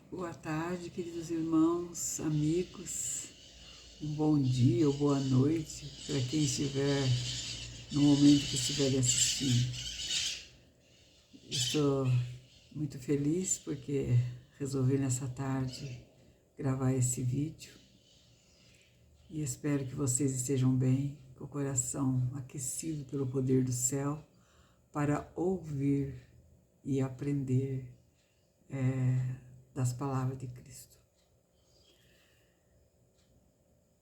Boa tarde, queridos irmãos, amigos. Um bom dia ou boa noite para quem estiver no momento que estiver assistindo. Estou muito feliz porque resolvi nessa tarde gravar esse vídeo e espero que vocês estejam bem, com o coração aquecido pelo poder do céu para ouvir e aprender das palavras de Cristo.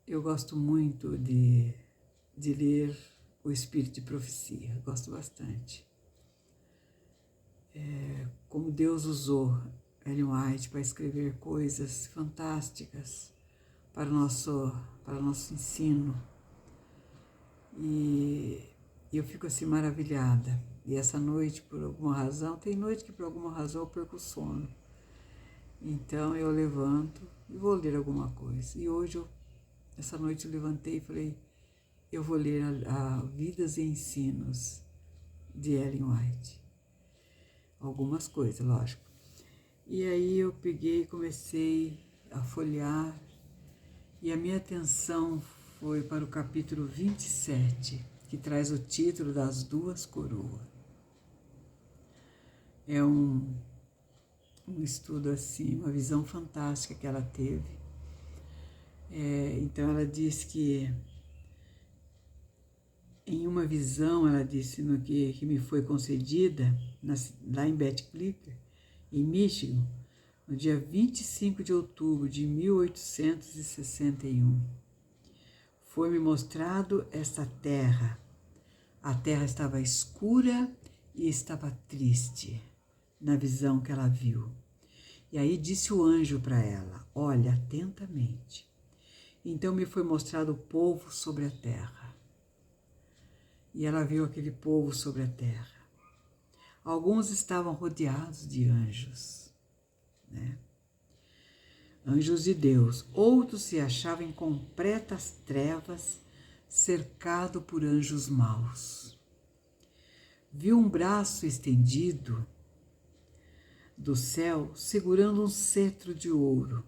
Eu gosto muito de ler o Espírito de Profecia, gosto bastante. Como Deus usou Ellen White para escrever coisas fantásticas para o nosso ensino. E eu fico assim maravilhada. E essa noite, por alguma razão, tem noite que por alguma razão eu perco o sono. Então eu levanto e vou ler alguma coisa. E hoje, essa noite eu levantei e falei, eu vou ler a Vidas e Ensinos de Ellen White. Algumas coisas, lógico. E aí eu peguei e comecei a folhear e a minha atenção foi para o capítulo 27, que traz o título das Duas Coroas. É um estudo assim, uma visão fantástica que ela teve. Então ela diz que em uma visão, ela disse, no que me foi concedida, lá em Beth Clipper, em Michigan, no dia 25 de outubro de 1861. Foi-me mostrado esta terra. A terra estava escura e estava triste, na visão que ela viu. E aí disse o anjo para ela, olha atentamente. Então me foi mostrado o povo sobre a terra. E ela viu aquele povo sobre a terra. Alguns estavam rodeados de anjos, né? Anjos de Deus. Outros se achavam em completas trevas, cercado por anjos maus. Viu um braço estendido do céu, segurando um cetro de ouro.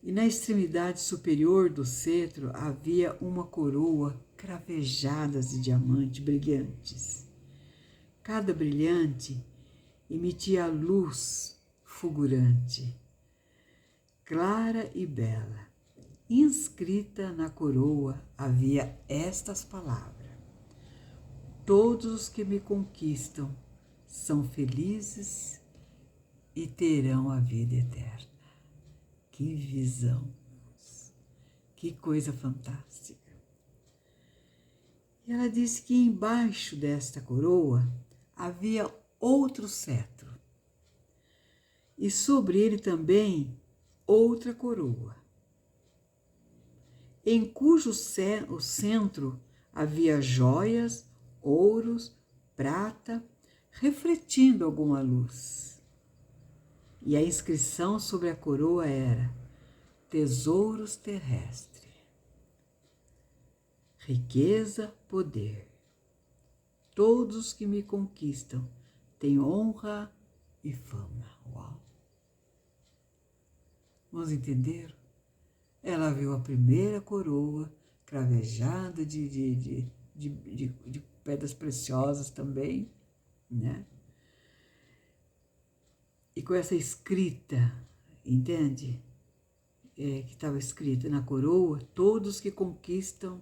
E na extremidade superior do cetro havia uma coroa cravejadas de diamantes brilhantes. Cada brilhante emitia luz fulgurante, clara e bela. Inscrita na coroa havia estas palavras: todos os que me conquistam são felizes e terão a vida eterna. Que visão! Que coisa fantástica! E ela disse que embaixo desta coroa havia outro cetro, e sobre ele também outra coroa, em cujo centro havia joias, ouros, prata, refletindo alguma luz. E a inscrição sobre a coroa era: tesouros terrestres, riqueza, poder. Todos que me conquistam têm honra e fama. Uau! Vamos entender? Ela viu a primeira coroa cravejada de pedras preciosas também, né? E com essa escrita, entende? Que estava escrita na coroa: todos que conquistam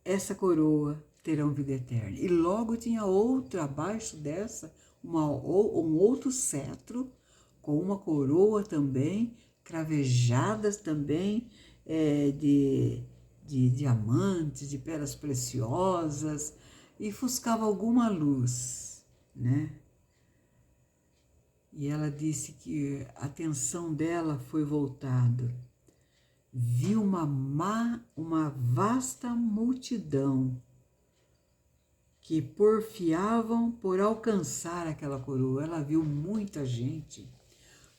essa coroa terão vida eterna. E logo tinha outra abaixo dessa, um outro cetro com uma coroa também, cravejadas também de diamantes, de pedras preciosas, e ofuscava alguma luz, né? E ela disse que a atenção dela foi voltada. Viu uma vasta multidão que porfiavam por alcançar aquela coroa. Ela viu muita gente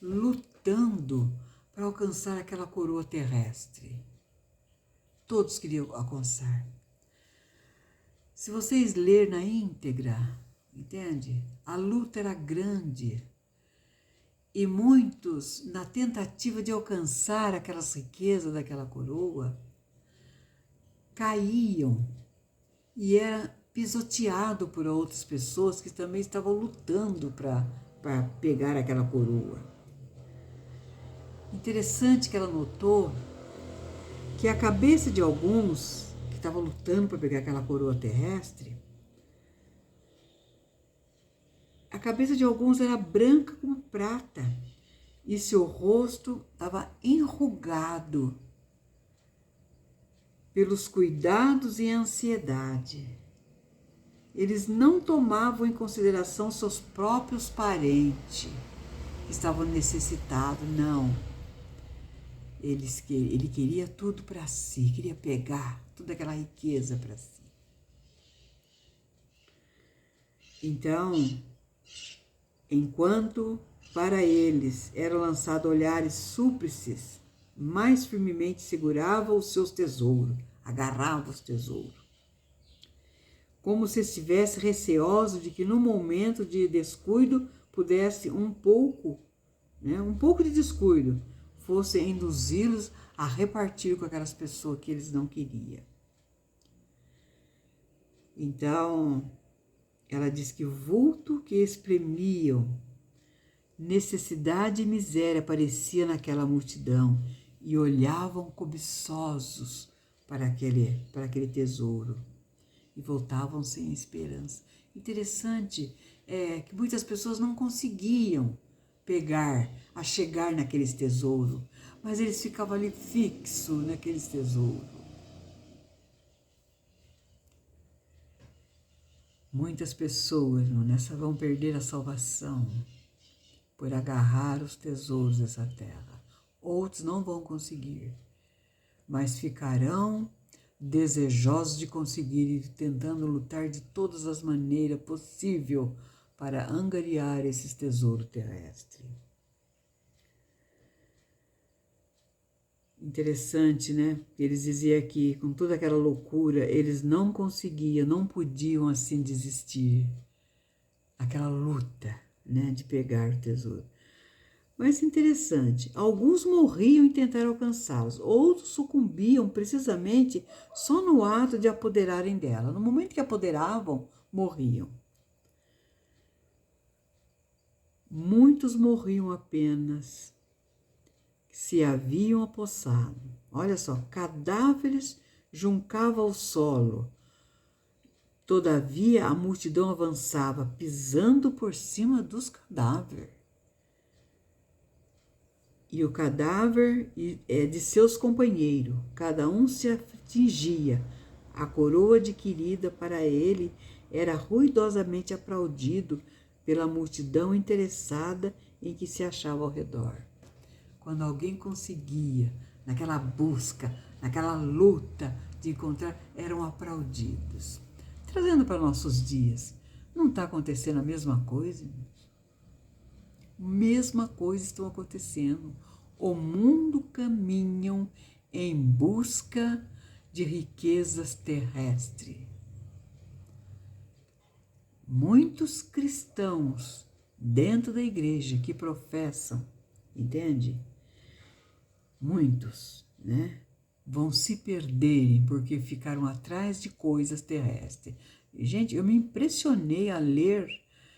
lutando para alcançar aquela coroa terrestre. Todos queriam alcançar. Se vocês lerem na íntegra, entende? A luta era grande. E muitos, na tentativa de alcançar aquelas riquezas daquela coroa, caíam e era pisoteado por outras pessoas que também estavam lutando para pegar aquela coroa. Interessante que ela notou que a cabeça de alguns que estavam lutando para pegar aquela coroa terrestre, a cabeça de alguns era branca como prata e seu rosto estava enrugado pelos cuidados e ansiedade. Eles não tomavam em consideração seus próprios parentes que estavam necessitados, não. Ele queria tudo para si, queria pegar toda aquela riqueza para si. Então, enquanto para eles eram lançados olhares súplices, mais firmemente segurava os seus tesouros, agarrava os tesouros, como se estivesse receoso de que no momento de descuido pudesse um pouco de descuido, fosse induzi-los a repartir com aquelas pessoas que eles não queriam. Então, ela diz que o vulto que espremiam, necessidade e miséria aparecia naquela multidão e olhavam cobiçosos para aquele tesouro e voltavam sem esperança. Interessante que muitas pessoas não conseguiam chegar naqueles tesouros, mas eles ficavam ali fixos naqueles tesouros. Muitas pessoas vão perder a salvação por agarrar os tesouros dessa terra. Outros não vão conseguir, mas ficarão desejosos de conseguir e tentando lutar de todas as maneiras possíveis para angariar esses tesouros terrestres. Interessante, né? Eles diziam que com toda aquela loucura, eles não conseguiam, não podiam assim desistir. Aquela luta, de pegar o tesouro. Mas interessante, alguns morriam em tentar alcançá-los, outros sucumbiam precisamente só no ato de apoderarem dela. No momento que apoderavam, morriam. Muitos morriam apenas se haviam apossado. Olha só, cadáveres juncavam ao solo. Todavia, a multidão avançava, pisando por cima dos cadáveres. E o cadáver é de seus companheiros. Cada um se atingia. A coroa adquirida para ele era ruidosamente aplaudido pela multidão interessada em que se achava ao redor. Quando alguém conseguia, naquela busca, naquela luta de encontrar, eram aplaudidos. Trazendo para nossos dias, não está acontecendo a mesma coisa? Mesma coisa está acontecendo. O mundo caminha em busca de riquezas terrestres. Muitos cristãos dentro da igreja que professam, entende? Muitos, vão se perderem porque ficaram atrás de coisas terrestres. Gente, eu me impressionei a ler,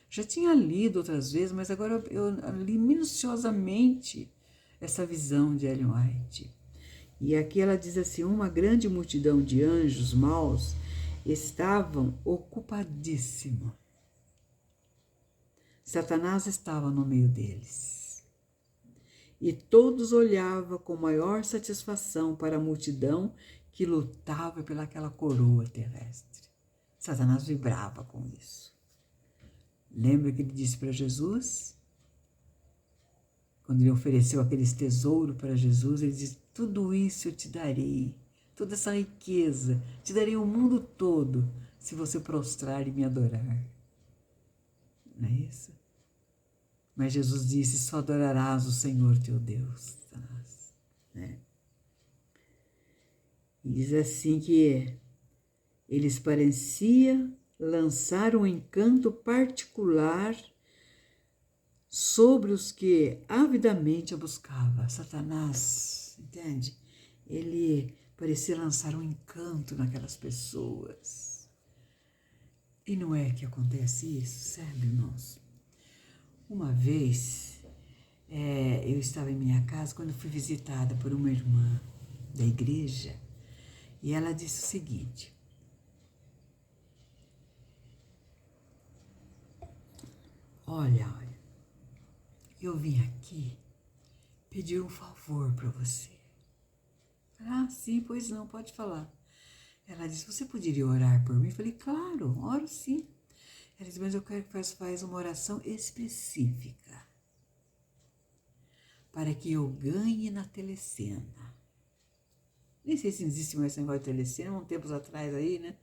já tinha lido outras vezes, mas agora eu li minuciosamente essa visão de Ellen White. E aqui ela diz assim, uma grande multidão de anjos maus estavam ocupadíssimos. Satanás estava no meio deles. E todos olhavam com maior satisfação para a multidão que lutava pelaquela coroa terrestre. Satanás vibrava com isso. Lembra que ele disse para Jesus? Quando ele ofereceu aqueles tesouros para Jesus, ele disse, tudo isso eu te darei, toda essa riqueza, te darei o mundo todo, se você prostrar e me adorar. Não é isso? Mas Jesus disse, só adorarás o Senhor teu Deus. Né? E diz assim que eles pareciam lançar um encanto particular sobre os que avidamente a buscava. Satanás, entende? Ele parecia lançar um encanto naquelas pessoas. E não é que acontece isso, sabe, irmãos? Uma vez, eu estava em minha casa quando fui visitada por uma irmã da igreja e ela disse o seguinte: olha, eu vim aqui pedir um favor para você. Ah, sim, pois não, pode falar. Ela disse: você poderia orar por mim? Eu falei: claro, oro sim. Ela disse: mas eu quero que você faça uma oração específica para que eu ganhe na telecena. Nem sei se existe mais esse negócio de telecena, uns tempos atrás aí, né?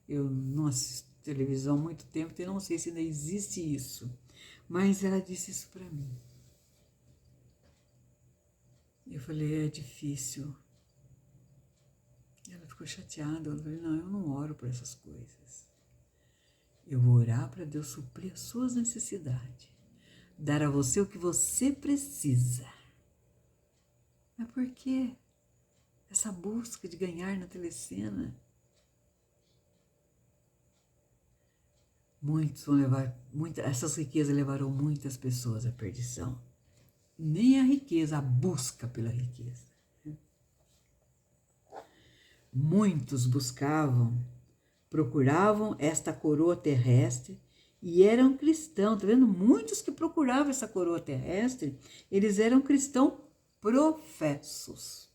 Eu não assisto televisão há muito tempo, então eu não sei se ainda existe isso. Mas ela disse isso para mim. Eu falei: é difícil. Ela ficou chateada. Eu falei: não, eu não oro por essas coisas. Eu vou orar para Deus suprir as suas necessidades, dar a você o que você precisa. Mas por que essa busca de ganhar na telecena? Muitos vão levar, essas riquezas levarão muitas pessoas à perdição. Nem a riqueza, a busca pela riqueza. Muitos procuravam esta coroa terrestre e eram cristãos. Tá vendo? Muitos que procuravam essa coroa terrestre, eles eram cristãos professos.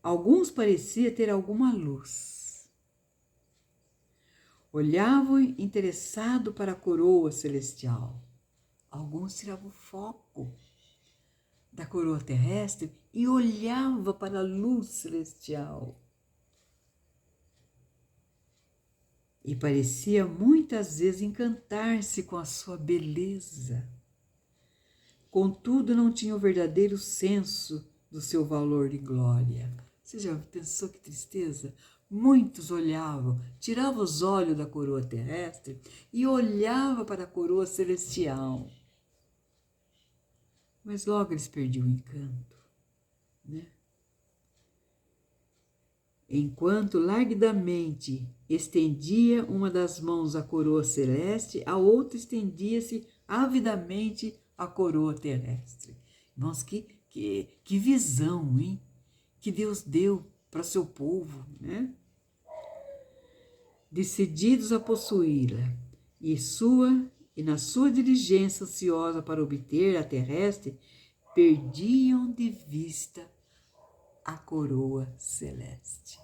Alguns pareciam ter alguma luz. Olhavam interessado para a coroa celestial. Alguns tiravam foco da coroa terrestre e olhavam para a luz celestial. E parecia muitas vezes encantar-se com a sua beleza. Contudo, não tinha o verdadeiro senso do seu valor e glória. Você já pensou que tristeza? Muitos olhavam, tiravam os olhos da coroa terrestre e olhavam para a coroa celestial. Mas logo eles perdiam o encanto, né? Enquanto largamente estendia uma das mãos à coroa celeste, a outra estendia-se avidamente à coroa terrestre. Irmãos, que visão, hein? Que Deus deu para o seu povo, né? Decididos a possuí-la, e na sua diligência ansiosa para obter a terrestre, perdiam de vista a coroa celeste.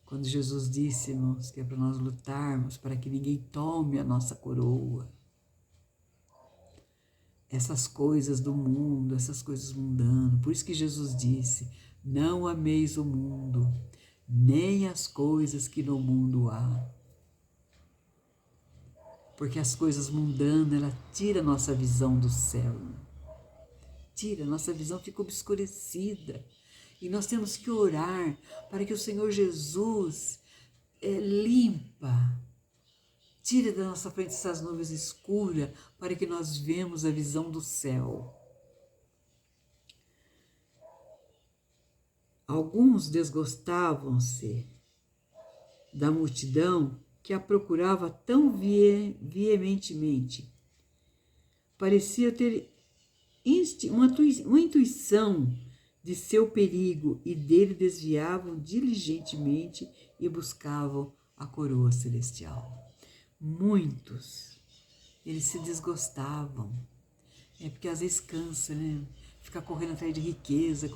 Quando Jesus disse, irmãos, que é para nós lutarmos para que ninguém tome a nossa coroa, essas coisas do mundo, essas coisas mundanas, por isso que Jesus disse: não ameis o mundo, nem as coisas que no mundo há. Porque as coisas mundanas, ela tira a nossa visão do céu. Tira, a nossa visão fica obscurecida. E nós temos que orar para que o Senhor Jesus limpa, tire da nossa frente essas nuvens escuras, para que nós vemos a visão do céu. Alguns desgostavam-se da multidão que a procurava tão veementemente. Parecia ter uma intuição de seu perigo e dele desviavam diligentemente e buscavam a coroa celestial. Muitos, eles se desgostavam. Porque às vezes cansa, né? Ficar correndo atrás de riqueza,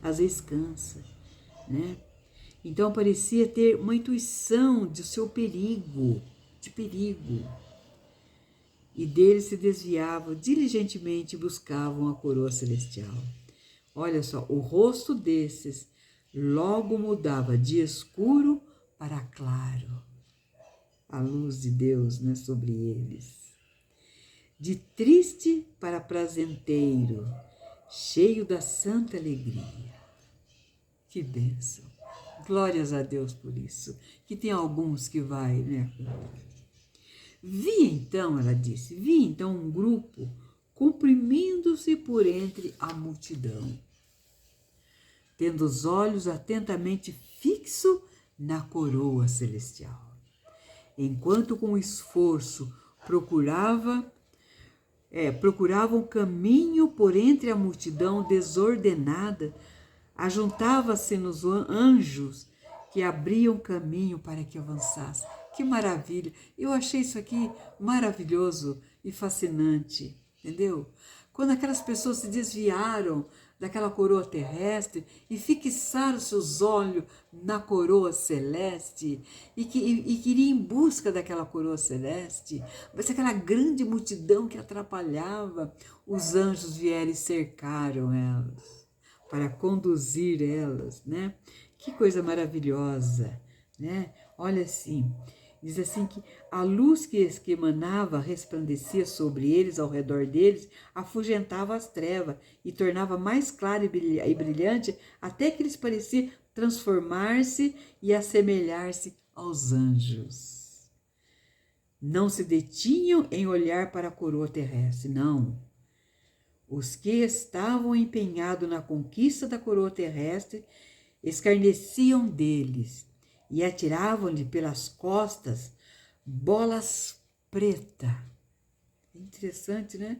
às vezes cansa, né? Então parecia ter uma intuição de seu perigo, e dele se desviavam diligentemente e buscavam a coroa celestial. Olha só, o rosto desses logo mudava de escuro para claro, a luz de Deus, né, sobre eles. De triste para prazenteiro, cheio da santa alegria. Que bênção! Glórias a Deus por isso. Que tem alguns que vai, né? Ela disse, vi então um grupo comprimindo-se por entre a multidão, tendo os olhos atentamente fixos na coroa celestial. Enquanto com esforço procuravam caminho por entre a multidão desordenada, ajuntava-se nos anjos que abriam caminho para que avançasse. Que maravilha! Eu achei isso aqui maravilhoso e fascinante, entendeu? Quando aquelas pessoas se desviaram daquela coroa terrestre e fixaram seus olhos na coroa celeste e queriam em busca daquela coroa celeste, mas aquela grande multidão que atrapalhava, os anjos vieram e cercaram elas para conduzir elas, né? Que coisa maravilhosa, né? Olha assim, diz assim que a luz que emanava, resplandecia sobre eles, ao redor deles, afugentava as trevas e tornava mais clara e brilhante, até que eles pareciam transformar-se e assemelhar-se aos anjos. Não se detinham em olhar para a coroa terrestre, não. Os que estavam empenhados na conquista da coroa terrestre escarneciam deles e atiravam-lhe pelas costas bolas pretas. Interessante, né?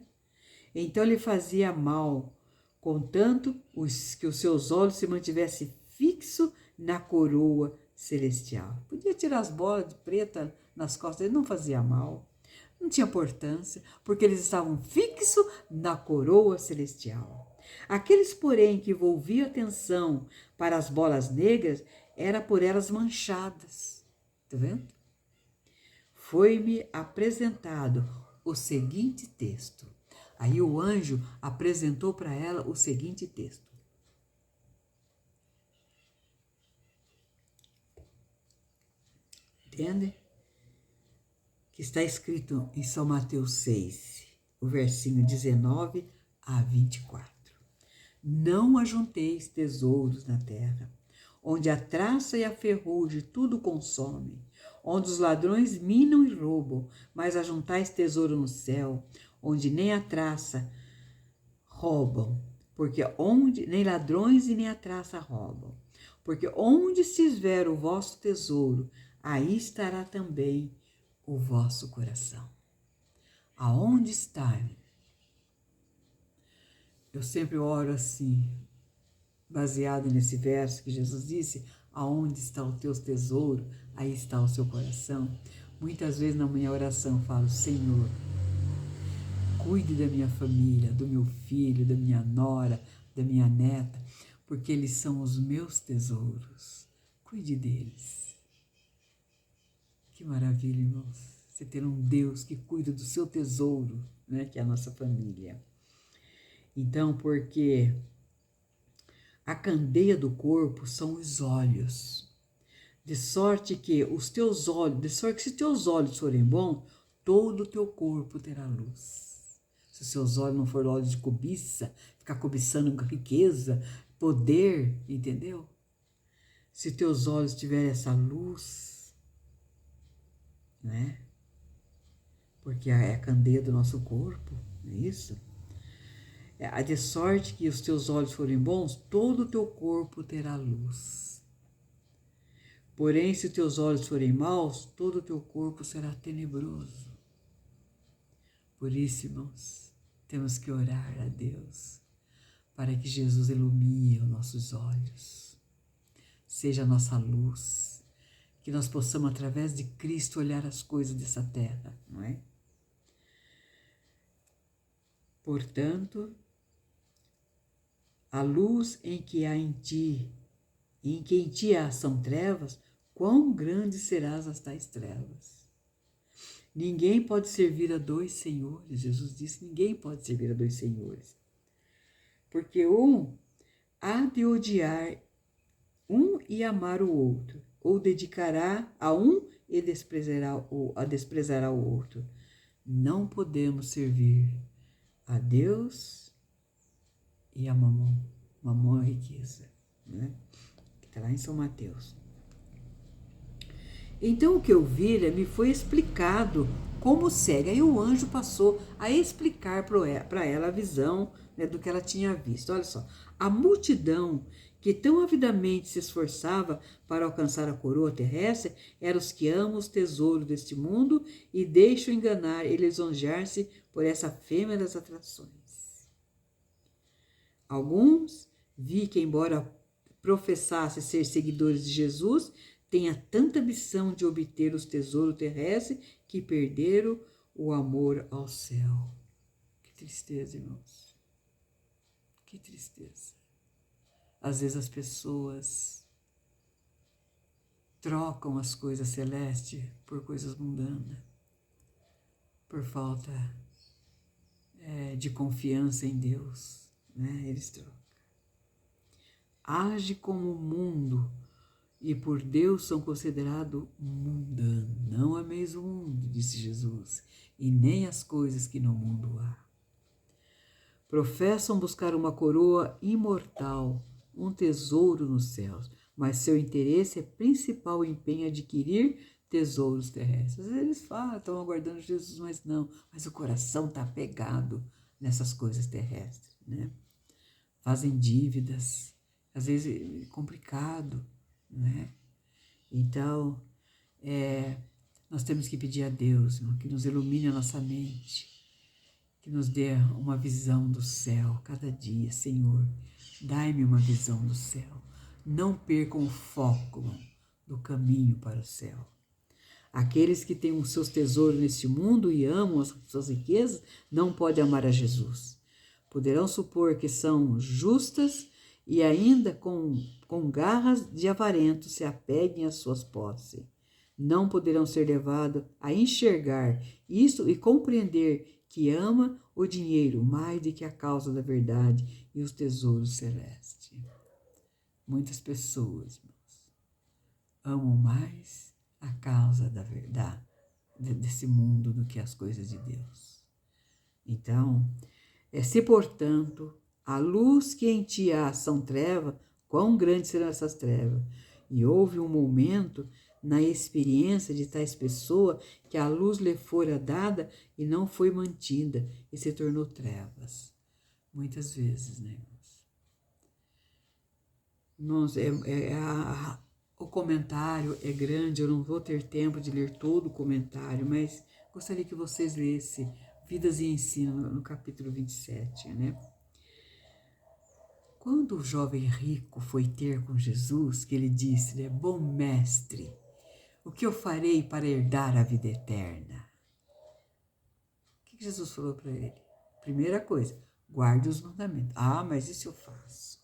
Então lhe fazia mal, contanto que os seus olhos se mantivessem fixos na coroa celestial. Podia tirar as bolas de preta nas costas, ele não fazia mal. Não tinha importância, porque eles estavam fixos na coroa celestial. Aqueles, porém, que volviam atenção para as bolas negras, era por elas manchadas. Tá vendo? Foi-me apresentado o seguinte texto. Aí o anjo apresentou para ela o seguinte texto. Entende? Que está escrito em São Mateus 6, o versinho 19 a 24. Não ajunteis tesouros na terra, onde a traça e a ferrugem tudo consomem, onde os ladrões minam e roubam, mas ajuntais tesouro no céu, onde nem a traça roubam, porque nem ladrões e nem a traça roubam. Porque onde estiver o vosso tesouro, aí estará também o vosso coração. Aonde está? Eu sempre oro assim, baseado nesse verso que Jesus disse, aonde está o teu tesouro, aí está o seu coração. Muitas vezes na minha oração eu falo, Senhor, cuide da minha família, do meu filho, da minha nora, da minha neta, porque eles são os meus tesouros. Cuide deles. Que maravilha, irmãos. Você ter um Deus que cuida do seu tesouro, né, que é a nossa família. Então, porque a candeia do corpo são os olhos, de sorte que se teus olhos forem bons, todo o teu corpo terá luz. Se os seus olhos não forem olhos de cobiça, ficar cobiçando riqueza, poder, entendeu? Se teus olhos tiverem essa luz, né? Porque é a candeia do nosso corpo, não é isso? De sorte que os teus olhos forem bons, todo o teu corpo terá luz. Porém, se teus olhos forem maus, todo o teu corpo será tenebroso. Por isso, irmãos, temos que orar a Deus para que Jesus ilumine os nossos olhos, seja a nossa luz, que nós possamos, através de Cristo, olhar as coisas dessa terra, não é? Portanto, a luz em que há em ti, e em que em ti são trevas, quão grandes serás as tais trevas. Ninguém pode servir a dois senhores, Jesus disse, ninguém pode servir a dois senhores. Porque um há de odiar um e amar o outro, ou dedicará a um e desprezará o outro. Não podemos servir a Deus e a mamão. Mamão é riqueza, né? Que está lá em São Mateus. Então o que eu vi, me foi explicado como cega. Aí o anjo passou a explicar para ela a visão, né, do que ela tinha visto. Olha só, a multidão que tão avidamente se esforçava para alcançar a coroa terrestre eram os que amam os tesouros deste mundo e deixam enganar e lisonjear-se por essa fêmea das atrações. Alguns vi que, embora professasse ser seguidores de Jesus, tenha tanta ambição de obter os tesouros terrestres que perderam o amor ao céu. Que tristeza, irmãos. Que tristeza. Às vezes as pessoas trocam as coisas celestes por coisas mundanas, por falta de confiança em Deus, né? Eles trocam. Age como o mundo e por Deus são considerados mundanos. Não ameis o mundo, disse Jesus, e nem as coisas que no mundo há. Professam buscar uma coroa imortal, um tesouro nos céus, mas seu interesse é principal empenho em adquirir tesouros terrestres. Às vezes eles falam, estão aguardando Jesus, mas não. Mas o coração está apegado nessas coisas terrestres, né? Fazem dívidas, às vezes é complicado, né? Então, nós temos que pedir a Deus, irmão, que nos ilumine a nossa mente, que nos dê uma visão do céu cada dia. Senhor, dai-me uma visão do céu. Não percam o foco do caminho para o céu. Aqueles que têm os seus tesouros neste mundo e amam as suas riquezas não podem amar a Jesus. Poderão supor que são justas e ainda com garras de avarento se apeguem às suas posses. Não poderão ser levados a enxergar isso e compreender que ama o dinheiro mais do que a causa da verdade e os tesouros celestes. Muitas pessoas, irmãos, amam mais a causa da verdade desse mundo do que as coisas de Deus. Então, se portanto a luz que em ti há são trevas, quão grandes serão essas trevas? E houve um momento na experiência de tais pessoas que a luz lhe fora dada e não foi mantida e se tornou trevas. Muitas vezes, né, irmãos? O comentário é grande, eu não vou ter tempo de ler todo o comentário, mas gostaria que vocês lessem Vidas e Ensino, no capítulo 27, né? Quando o jovem rico foi ter com Jesus, que ele disse, né, bom mestre, o que eu farei para herdar a vida eterna? O que Jesus falou para ele? Primeira coisa, guarde os mandamentos. Ah, mas isso eu faço.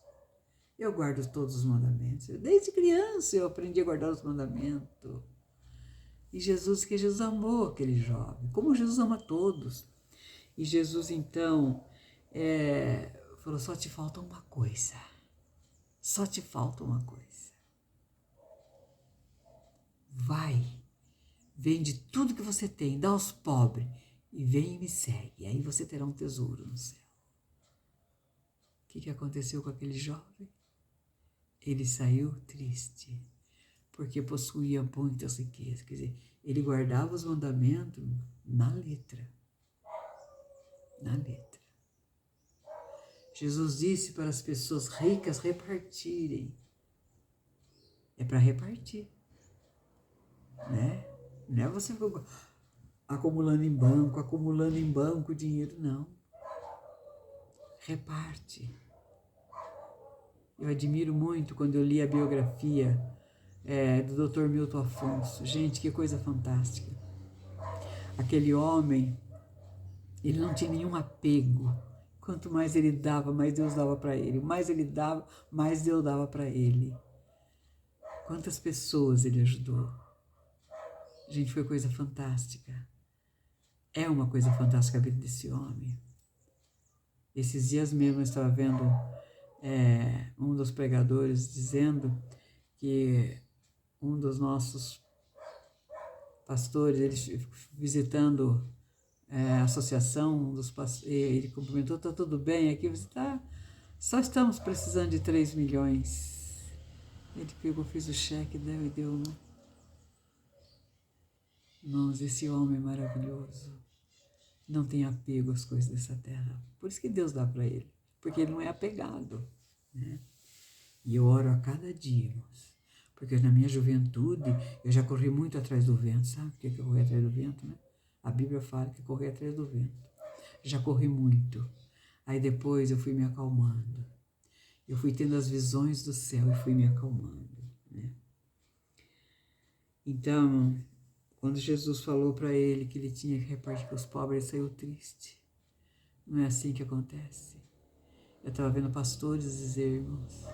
Eu guardo todos os mandamentos. Desde criança eu aprendi a guardar os mandamentos. E Jesus amou aquele jovem, como Jesus ama todos. E Jesus, então, falou, só te falta uma coisa. Só te falta uma coisa. Vai, vende tudo que você tem, dá aos pobres e vem e me segue. Aí você terá um tesouro no céu. O que aconteceu com aquele jovem? Ele saiu triste, porque possuía muitas riquezas. Quer dizer, ele guardava os mandamentos na letra. Na letra. Jesus disse para as pessoas ricas repartirem. É para repartir. Né? Não é você acumulando em banco dinheiro, não. Reparte. Eu admiro muito quando eu li a biografia do Dr. Milton Afonso. Gente, que coisa fantástica. Aquele homem, ele não tinha nenhum apego. Quanto mais ele dava, mais Deus dava para ele. Mais ele dava, mais Deus dava para ele. Quantas pessoas ele ajudou. Gente, foi coisa fantástica. É uma coisa fantástica a vida desse homem. Esses dias mesmo eu estava vendo um dos pregadores dizendo que um dos nossos pastores, ele visitando a associação dos pastores, ele cumprimentou, está tudo bem aqui? Você está, só estamos precisando de 3 milhões. Ele pegou, fez o cheque, deu e deu, Irmãos, esse homem maravilhoso não tem apego às coisas dessa terra. Por isso que Deus dá para ele, porque ele não é apegado, né? E eu oro a cada dia, irmãos, porque na minha juventude eu já corri muito atrás do vento, sabe o que é correr atrás do vento, né? A Bíblia fala que é correr atrás do vento. Já corri muito. Aí depois eu fui me acalmando. Eu fui tendo as visões do céu e fui me acalmando, né? Então, quando Jesus falou para ele que ele tinha que repartir com os pobres, ele saiu triste. Não é assim que acontece. Eu estava vendo pastores dizer, irmãos,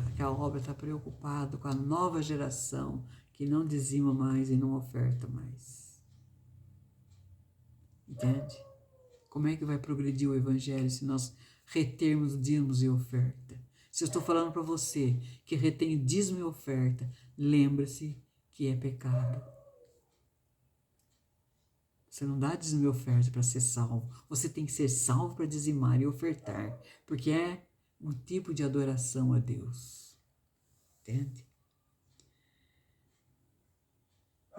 aquela obra está preocupada com a nova geração que não dizima mais e não oferta mais. Entende? Como é que vai progredir o evangelho se nós retermos dízimos e oferta? Se eu estou falando para você que retém dízimo e oferta, lembre-se que é pecado. Você não dá dízimo e oferta para ser salvo. Você tem que ser salvo para dizimar e ofertar, porque é um tipo de adoração a Deus. Entende?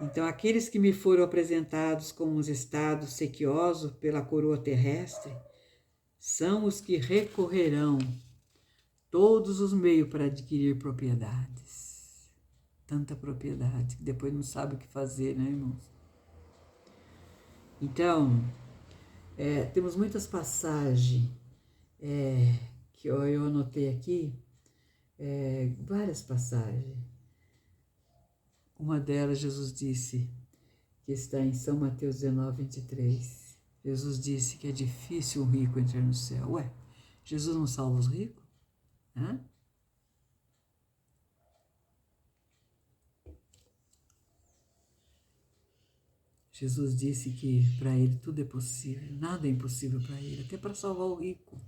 Então, aqueles que me foram apresentados como os estados sequiosos pela coroa terrestre são os que recorrerão todos os meios para adquirir propriedades. Tanta propriedade que depois não sabe o que fazer, né, irmãos? Então, temos muitas passagens que eu anotei aqui, várias passagens. Uma delas, Jesus disse, que está em São Mateus 19, 23. Jesus disse que é difícil um rico entrar no céu. Ué, Jesus não salva os ricos? Hã? Jesus disse que para ele tudo é possível, nada é impossível para ele, até para salvar o rico.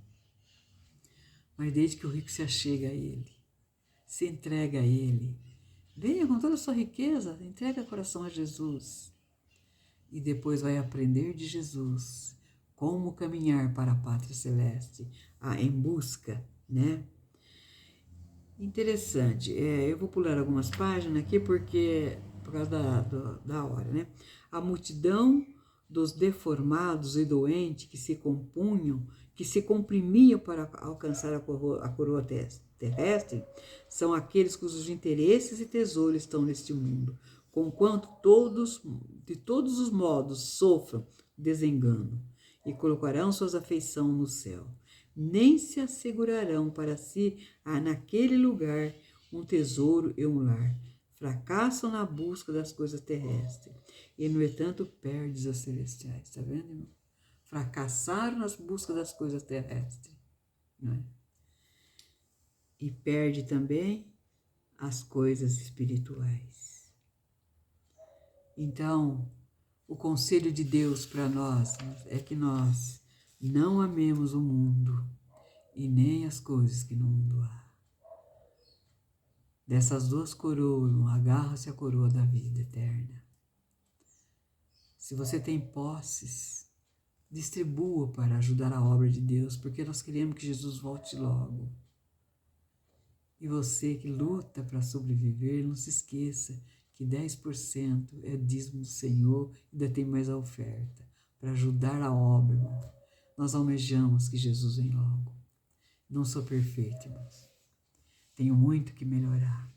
Mas desde que o rico se achega a ele, se entrega a ele, venha com toda a sua riqueza, entrega o coração a Jesus. E depois vai aprender de Jesus como caminhar para a pátria celeste, em busca, né? Interessante. Eu vou pular algumas páginas aqui porque por causa da hora, né? A multidão dos deformados e doentes que se compunham, que se comprimiam para alcançar a coroa terrestre, são aqueles cujos interesses e tesouros estão neste mundo, conquanto de todos os modos sofram desengano, e colocarão suas afeições no céu. Nem se assegurarão para si, naquele lugar, um tesouro e um lar. Fracassam na busca das coisas terrestres, e, no entanto, perdem as celestiais. Está vendo, irmão? Fracassaram nas buscas das coisas terrestres, não é? E perde também as coisas espirituais. Então, o conselho de Deus para nós é que nós não amemos o mundo e nem as coisas que no mundo há. Dessas duas coroas, agarra-se a coroa da vida eterna. Se você tem posses, distribua para ajudar a obra de Deus, porque nós queremos que Jesus volte logo. E você que luta para sobreviver, não se esqueça que 10% é dízimo do Senhor e ainda tem mais a oferta para ajudar a obra, irmão. Nós almejamos que Jesus venha logo. Não sou perfeito, irmãos. Tenho muito que melhorar.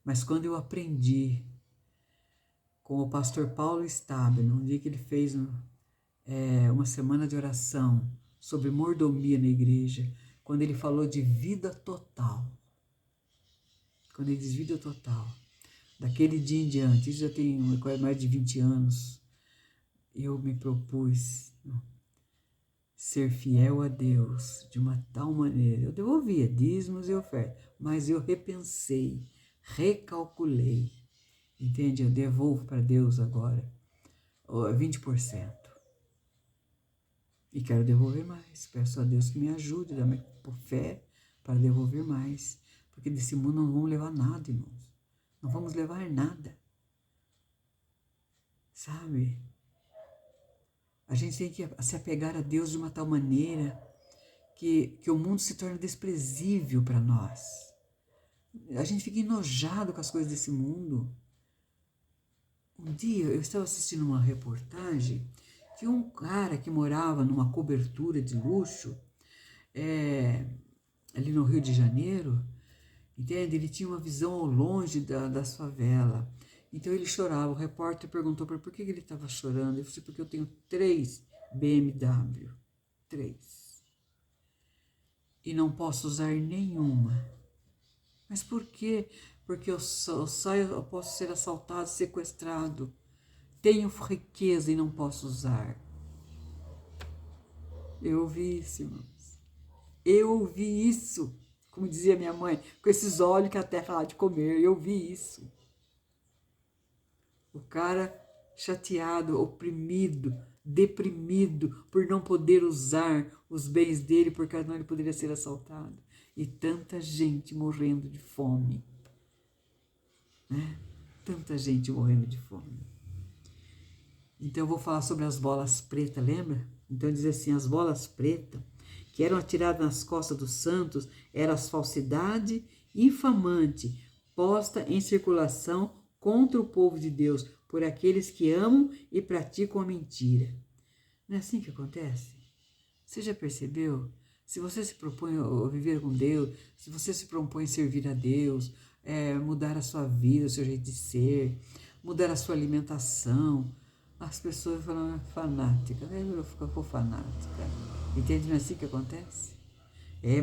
Mas quando eu aprendi com o pastor Paulo Stabile, um dia que ele fez uma semana de oração sobre mordomia na igreja, quando ele falou de vida total. Quando ele diz vida total, daquele dia em diante, isso já tem mais de 20 anos, eu me propus ser fiel a Deus de uma tal maneira. Eu devolvia dízimos e ofertas, mas eu repensei, recalculei. Entende? Eu devolvo para Deus agora 20%. E quero devolver mais. Peço a Deus que me ajude, dá-me fé para devolver mais. Porque desse mundo não vamos levar nada, irmãos. Não vamos levar nada. Sabe? A gente tem que se apegar a Deus de uma tal maneira que o mundo se torne desprezível para nós. A gente fica enojado com as coisas desse mundo. Um dia eu estava assistindo uma reportagem que um cara que morava numa cobertura de luxo, ali no Rio de Janeiro, entende? Ele tinha uma visão ao longe da favela. Então ele chorava. O repórter perguntou para ele por que ele estava chorando. Ele disse, porque eu tenho 3 BMW. 3. E não posso usar nenhuma. Mas por quê? Porque eu posso ser assaltado, sequestrado. Tenho riqueza e não posso usar. Eu ouvi isso, irmãos. Eu ouvi isso. Como dizia minha mãe, com esses olhos que a terra há de comer. Eu ouvi isso. O cara chateado, oprimido, deprimido por não poder usar os bens dele, porque senão ele poderia ser assaltado. E tanta gente morrendo de fome. Né? Tanta gente morrendo de fome. Então eu vou falar sobre as bolas pretas, lembra? Então diz assim, as bolas pretas que eram atiradas nas costas dos santos eram as falsidade infamante posta em circulação contra o povo de Deus por aqueles que amam e praticam a mentira. Não é assim que acontece? Você já percebeu? Se você se propõe a viver com Deus, se você se propõe a servir a Deus, mudar a sua vida, o seu jeito de ser, mudar a sua alimentação, as pessoas falam fanática, eu ficou fanática. Entende? Não é assim que acontece?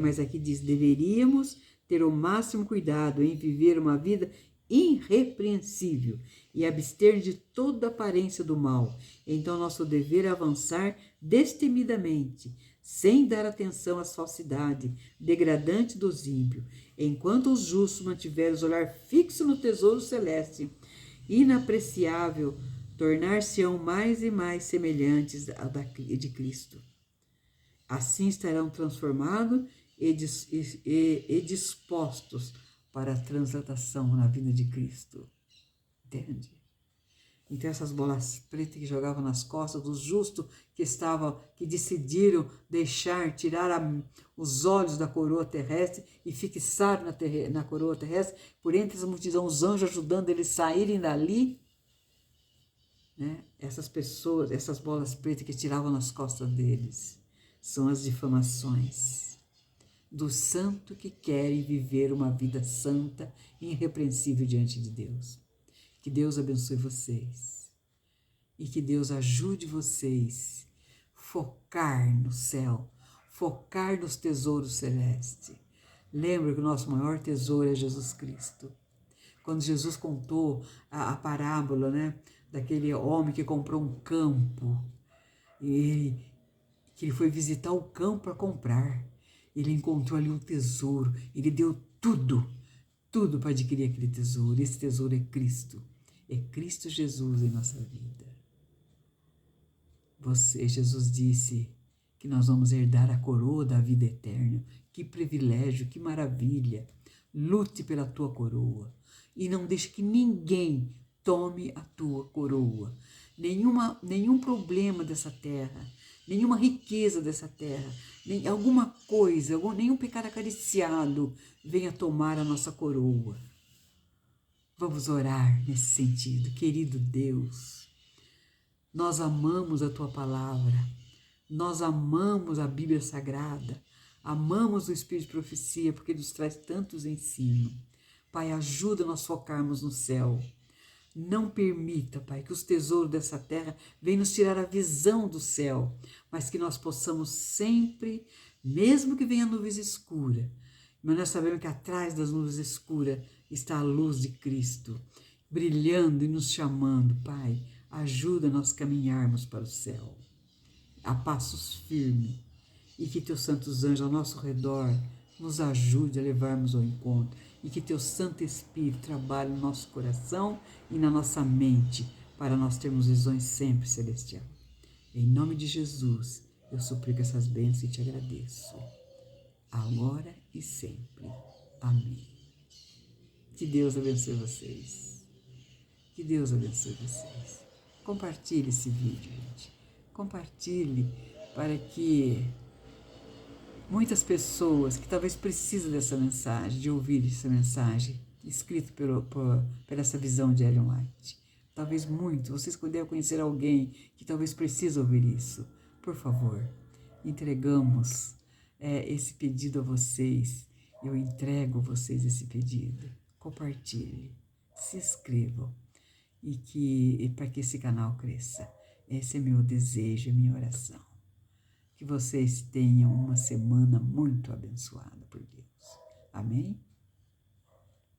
Mas aqui diz, deveríamos ter o máximo cuidado em viver uma vida irrepreensível e abster de toda aparência do mal. Então nosso dever é avançar destemidamente, sem dar atenção às falsidades degradantes dos ímpios, enquanto os justos mantiverem os olhar fixo no tesouro celeste, inapreciável, tornar-se-ão mais e mais semelhantes a de Cristo. Assim estarão transformados e dispostos para a translatação na vida de Cristo. Entende? Então essas bolas pretas que jogavam nas costas dos justos que decidiram tirar os olhos da coroa terrestre e fixar na coroa terrestre, por entre as multidão, os anjos ajudando eles a saírem dali, né? Essas pessoas, essas bolas pretas que tiravam nas costas deles, são as difamações dos santos que querem viver uma vida santa e irrepreensível diante de Deus. Que Deus abençoe vocês e que Deus ajude vocês a focar no céu, focar nos tesouros celestes. Lembra que o nosso maior tesouro é Jesus Cristo. Quando Jesus contou a parábola, né, daquele homem que comprou um campo e que ele foi visitar o campo para comprar. Ele encontrou ali um tesouro, ele deu tudo para adquirir aquele tesouro. Esse tesouro é Cristo. É Cristo Jesus em nossa vida. Jesus disse que nós vamos herdar a coroa da vida eterna. Que privilégio, que maravilha. Lute pela tua coroa e não deixe que ninguém tome a tua coroa. Nenhum problema dessa terra, nenhuma riqueza dessa terra, nem alguma coisa, nenhum pecado acariciado venha tomar a nossa coroa. Vamos orar nesse sentido. Querido Deus, nós amamos a Tua palavra, nós amamos a Bíblia Sagrada, amamos o Espírito de Profecia porque nos traz tantos ensinos. Pai, ajuda nós focarmos no céu. Não permita, Pai, que os tesouros dessa terra venham nos tirar a visão do céu, mas que nós possamos sempre, mesmo que venha nuvens escuras, mas nós sabemos que atrás das nuvens escuras está a luz de Cristo, brilhando e nos chamando. Pai, ajuda nós caminharmos para o céu, a passos firmes, e que Teus santos anjos ao nosso redor nos ajude a levarmos ao encontro, e que Teu Santo Espírito trabalhe no nosso coração e na nossa mente, para nós termos visões sempre celestiais. Em nome de Jesus, eu suplico essas bênçãos e te agradeço, agora e sempre. Amém. Que Deus abençoe vocês. Que Deus abençoe vocês. Compartilhe esse vídeo, gente. Compartilhe para que muitas pessoas que talvez precisem dessa mensagem, de ouvir essa mensagem, escrito por essa visão de Ellen White, talvez muito. Vocês puderem conhecer alguém que talvez precise ouvir isso. Por favor, entregamos esse pedido a vocês. Eu entrego a vocês esse pedido. Compartilhe, se inscrevam e para que esse canal cresça. Esse é meu desejo, minha oração. Que vocês tenham uma semana muito abençoada por Deus. Amém?